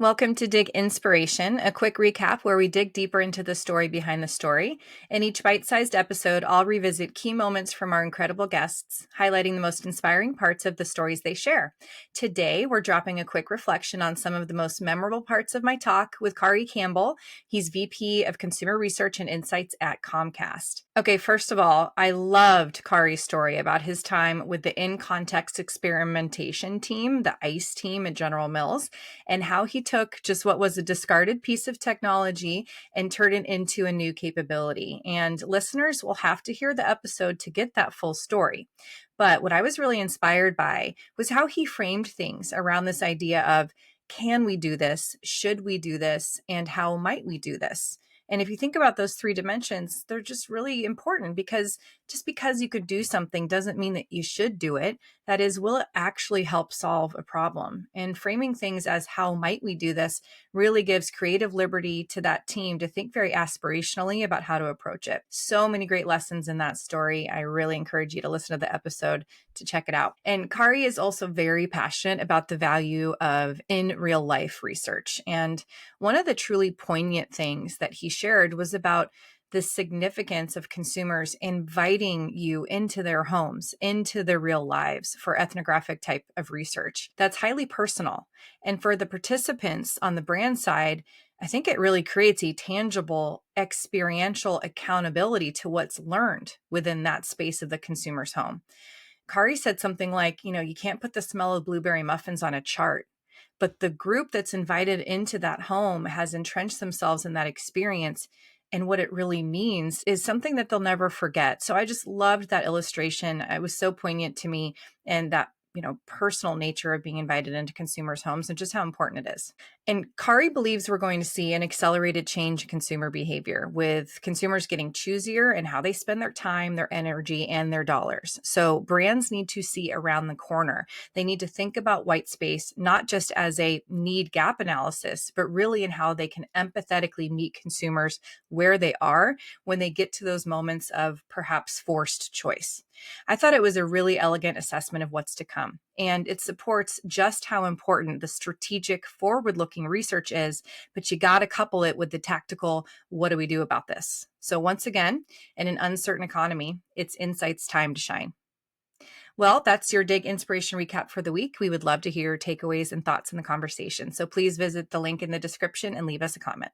Welcome to Dig Inspiration, a quick recap where we dig deeper into the story behind the story. In each bite sized episode, I'll revisit key moments from our incredible guests, highlighting the most inspiring parts of the stories they share. Today, we're dropping a quick reflection on some of the most memorable parts of my talk with Khary Campbell. He's VP of Consumer Research and Insights at Comcast. Okay, first of all, I loved Khary's story about his time with the in context experimentation team, the ICE team at General Mills, and how he took just what was a discarded piece of technology and turned it into a new capability. And listeners will have to hear the episode to get that full story. But what I was really inspired by was how he framed things around this idea of, can we do this? Should we do this? And how might we do this? And if you think about those three dimensions, they're just really important, because just because you could do something doesn't mean that you should do it. That is, will it actually help solve a problem? And framing things as how might we do this really gives creative liberty to that team to think very aspirationally about how to approach it. So many great lessons in that story. I really encourage you to listen to the episode to check it out. And Khary is also very passionate about the value of in real life research. And one of the truly poignant things that he shared was about the significance of consumers inviting you into their homes, into their real lives for ethnographic type of research. That's highly personal. And for the participants on the brand side, I think it really creates a tangible experiential accountability to what's learned within that space of the consumer's home. Khary said something like, you can't put the smell of blueberry muffins on a chart, but the group that's invited into that home has entrenched themselves in that experience. And what it really means is something that they'll never forget. So I just loved that illustration. It was so poignant to me, and that personal nature of being invited into consumers' homes and just how important it is. And Khary believes we're going to see an accelerated change in consumer behavior, with consumers getting choosier in how they spend their time, their energy, and their dollars. So brands need to see around the corner. They need to think about white space, not just as a need gap analysis, but really in how they can empathetically meet consumers where they are when they get to those moments of perhaps forced choice. I thought it was a really elegant assessment of what's to come, and it supports just how important the strategic, forward-looking research is, but you got to couple it with the tactical, what do we do about this? So once again, in an uncertain economy, it's Insight's time to shine. Well, that's your Dig Inspiration recap for the week. We would love to hear your takeaways and thoughts in the conversation. So please visit the link in the description and leave us a comment.